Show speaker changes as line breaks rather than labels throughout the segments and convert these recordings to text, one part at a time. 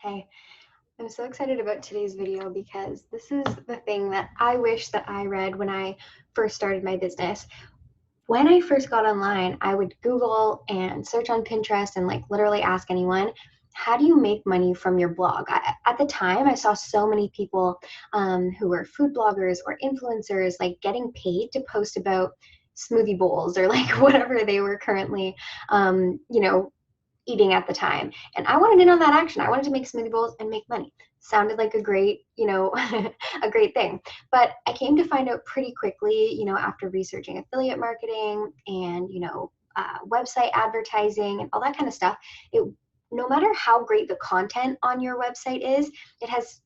Hey, I'm so excited about today's video because this is the thing that I wish that I read when I first started my business. When I first got online, I would Google and search on Pinterest and like literally ask anyone, how do you make money from your blog? At the time, I saw so many people who were food bloggers or influencers like getting paid to post about smoothie bowls or like whatever they were currently, eating at the time. And I wanted in on that action. I wanted to make smoothie bowls and make money. Sounded like a great, a great thing. But I came to find out pretty quickly, after researching affiliate marketing and, website advertising and all that kind of stuff, no matter how great the content on your website is, it has,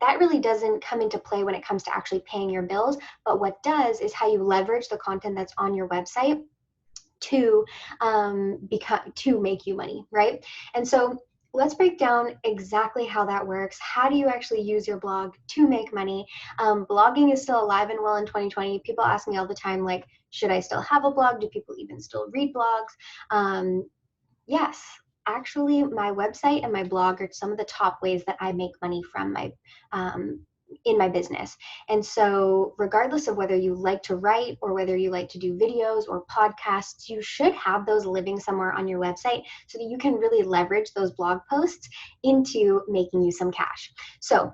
that really doesn't come into play when it comes to actually paying your bills. But what does is how you leverage the content that's on your website to to make you money, right? And so let's break down exactly how that works. How do you actually use your blog to make money? Blogging is still alive and well in 2020. People ask me all the time, like, should I still have a blog? Do people even still read blogs? Yes, actually, my website and my blog are some of the top ways that I make money from my in my business. And so regardless of whether you like to write or whether you like to do videos or podcasts, you should have those living somewhere on your website so that you can really leverage those blog posts into making you some cash. So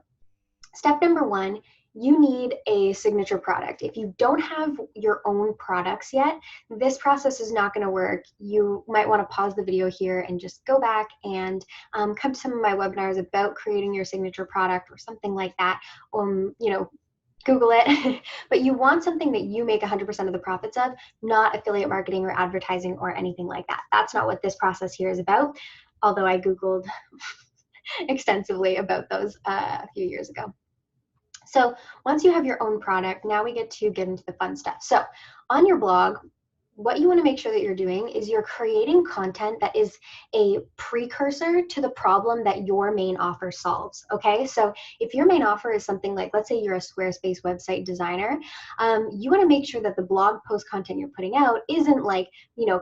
step number one, you need a signature product. If you don't have your own products yet, this process is not going to work. You might want to pause the video here and just go back and come to some of my webinars about creating your signature product or something like that. Google it, but you want something that you make 100% of the profits of, not affiliate marketing or advertising or anything like that. That's not what this process here is about, although I Googled extensively about those a few years ago. So once you have your own product, now we get to get into the fun stuff. So on your blog, what you want to make sure that you're doing is you're creating content that is a precursor to the problem that your main offer solves. Okay, so if your main offer is something like, let's say you're a Squarespace website designer, you want to make sure that the blog post content you're putting out isn't like,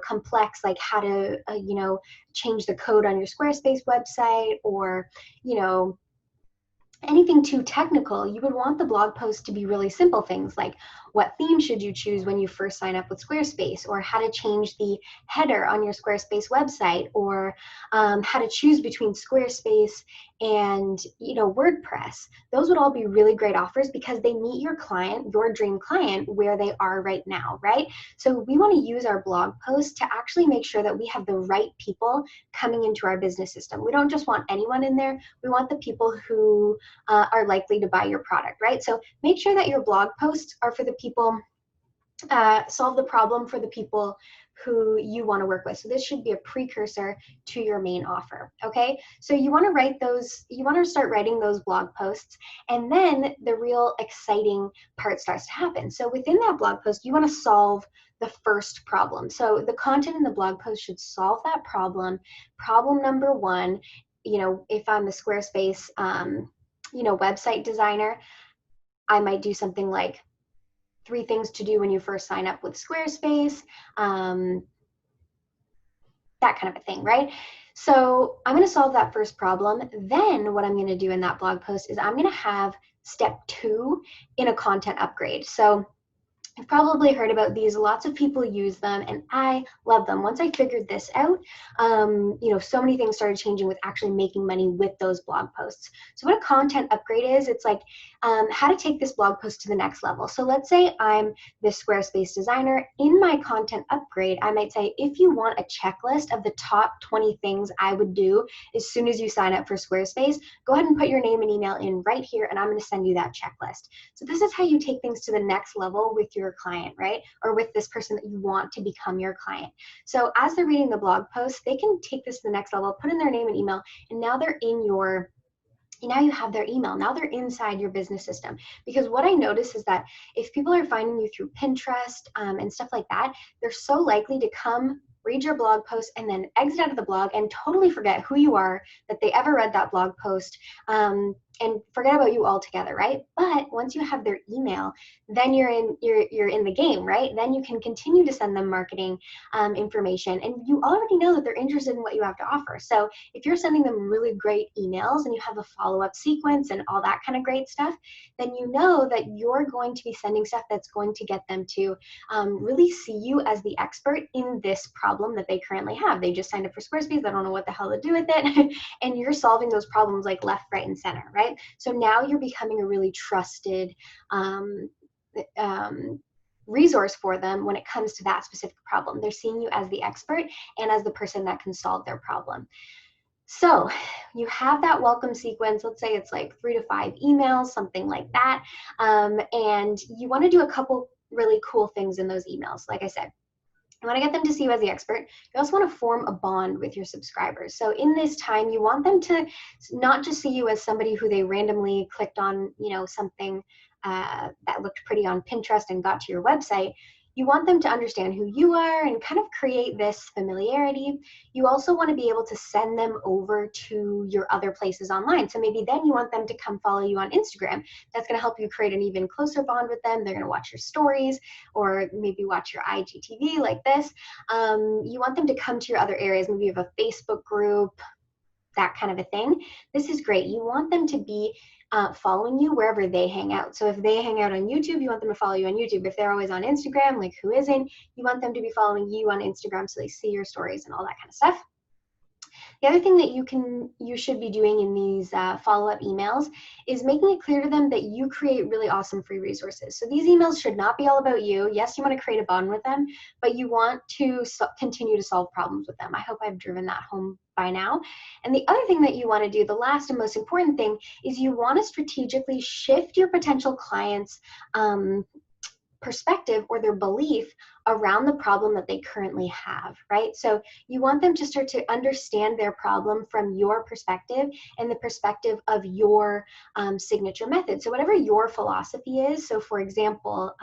complex, like how to, change the code on your Squarespace website or, anything too technical. You would want the blog post to be really simple things like what theme should you choose when you first sign up with Squarespace, or how to change the header on your Squarespace website, or how to choose between Squarespace and WordPress. Those would all be really great offers because they meet your client, your dream client, where they are right now, right? So we want to use our blog post to actually make sure that we have the right people coming into our business system. We don't just want anyone in there. We want the people who are likely to buy your product, right? So make sure that your blog posts are for the people, solve the problem for the people who you want to work with. So this should be a precursor to your main offer, okay? So you want to write those, you want to start writing those blog posts, and then the real exciting part starts to happen. So within that blog post, you want to solve the first problem. So the content in the blog post should solve that problem. Problem number one, if I'm a Squarespace, website designer, I might do something like 3 things to do when you first sign up with Squarespace, that kind of a thing, right? So I'm going to solve that first problem. Then what I'm going to do in that blog post is I'm going to have step 2 in a content upgrade. So you've probably heard about these. Lots of people use them, and I love them. Once I figured this out, so many things started changing with actually making money with those blog posts. So what a content upgrade is, it's like how to take this blog post to the next level. So let's say I'm this Squarespace designer. In my content upgrade, I might say, if you want a checklist of the top 20 things I would do as soon as you sign up for Squarespace, go ahead and put your name and email in right here, and I'm going to send you that checklist. So this is how you take things to the next level with your client, right? Or with this person that you want to become your client. So as they're reading the blog post, they can take this to the next level, put in their name and email, and now they're in your, now you have their email. Now they're inside your business system. Because what I notice is that if people are finding you through Pinterest and stuff like that, they're so likely to come read your blog post, and then exit out of the blog and totally forget who you are, that they ever read that blog post, and forget about you altogether, right? But once you have their email, then you're in the game, right? Then you can continue to send them marketing information, and you already know that they're interested in what you have to offer. So if you're sending them really great emails and you have a follow-up sequence and all that kind of great stuff, then you know that you're going to be sending stuff that's going to get them to really see you as the expert in this problem that they currently have. They just signed up for Squarespace, they don't know what the hell to do with it, and you're solving those problems like left, right, and center, right? So now you're becoming a really trusted resource for them when it comes to that specific problem. They're seeing you as the expert and as the person that can solve their problem. So you have that welcome sequence. Let's say it's like 3 to 5 emails, something like that. And you want to do a couple really cool things in those emails. Like I said, you want to get them to see you as the expert. You also want to form a bond with your subscribers. So in this time, you want them to not just see you as somebody who they randomly clicked on, something that looked pretty on Pinterest and got to your website. You want them to understand who you are and kind of create this familiarity. You also want to be able to send them over to your other places online. So maybe then you want them to come follow you on Instagram. That's going to help you create an even closer bond with them. They're going to watch your stories or maybe watch your IGTV like this. You want them to come to your other areas. Maybe you have a Facebook group, that kind of a thing. This is great. You want them to be following you wherever they hang out. So if they hang out on YouTube, you want them to follow you on YouTube. If they're always on Instagram, like who isn't, you want them to be following you on Instagram so they see your stories and all that kind of stuff. The other thing that you should be doing in these follow-up emails is making it clear to them that you create really awesome free resources. So these emails should not be all about you. Yes, you want to create a bond with them, but you want to continue to solve problems with them. I hope I've driven that home by now. And the other thing that you want to do, the last and most important thing, is you want to strategically shift your potential clients' perspective or their belief around the problem that they currently have, right? So you want them to start to understand their problem from your perspective and the perspective of your signature method. So whatever your philosophy is, so for example,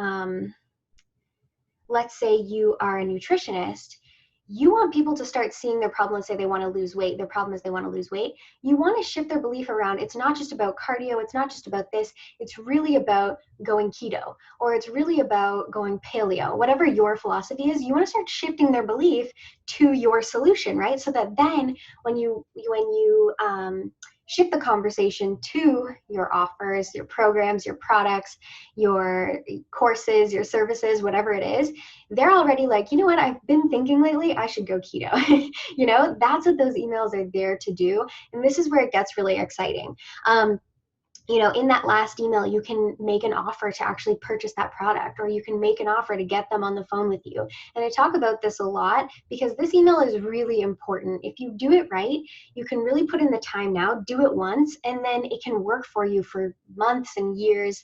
let's say you are a nutritionist, you want people to start seeing their problem and say they want to lose weight. Their problem is they want to lose weight. You want to shift their belief around. It's not just about cardio. It's not just about this. It's really about going keto, or it's really about going paleo. Whatever your philosophy is, you want to start shifting their belief to your solution, right? So that then when you shift the conversation to your offers, your programs, your products, your courses, your services, whatever it is, they're already like, you know what, I've been thinking lately, I should go keto. That's what those emails are there to do. And this is where it gets really exciting. In that last email, you can make an offer to actually purchase that product, or you can make an offer to get them on the phone with you. And I talk about this a lot because this email is really important. If you do it right, you can really put in the time now, do it once, and then it can work for you for months and years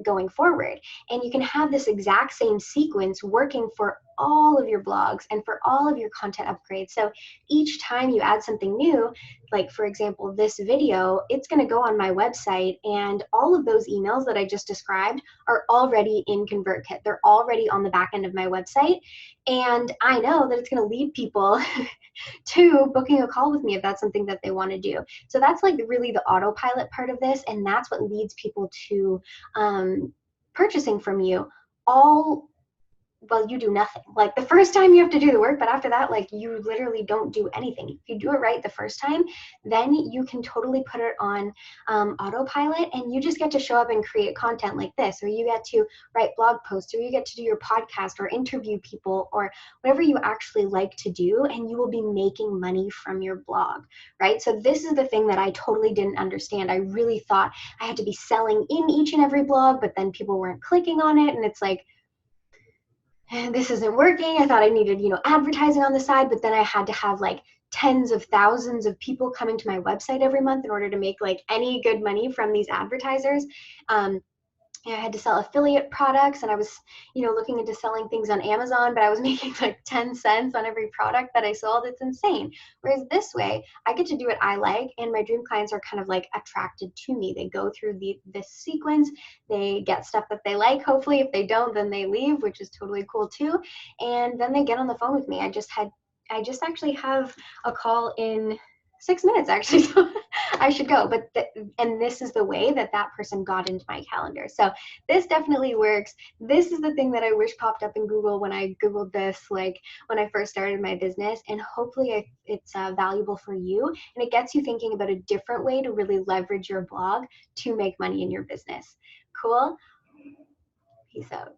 going forward. And you can have this exact same sequence working for all of your blogs and for all of your content upgrades. So each time you add something new, like for example, this video, it's going to go on my website, and all of those emails that I just described are already in ConvertKit. They're already on the back end of my website. And I know that it's going to lead people to booking a call with me if that's something that they want to do. So that's like really the autopilot part of this. And that's what leads people to purchasing from you you do nothing. Like the first time you have to do the work, but after that, like you literally don't do anything. If you do it right the first time, then you can totally put it on autopilot, and you just get to show up and create content like this, or you get to write blog posts, or you get to do your podcast or interview people or whatever you actually like to do, and you will be making money from your blog, right? So this is the thing that I totally didn't understand. I really thought I had to be selling in each and every blog, but then people weren't clicking on it, and it's like, this isn't working. I thought I needed, advertising on the side, but then I had to have like tens of thousands of people coming to my website every month in order to make like any good money from these advertisers. I had to sell affiliate products, and I was, looking into selling things on Amazon, but I was making like 10 cents on every product that I sold. It's insane. Whereas this way, I get to do what I like, and my dream clients are kind of like attracted to me. They go through this sequence, they get stuff that they like. Hopefully, if they don't, then they leave, which is totally cool too. And then they get on the phone with me. I just actually have a call in 6 minutes actually. So I should go. And this is the way that that person got into my calendar. So this definitely works. This is the thing that I wish popped up in Google when I Googled this, like when I first started my business. And hopefully it's valuable for you. And it gets you thinking about a different way to really leverage your blog to make money in your business. Cool? Peace out.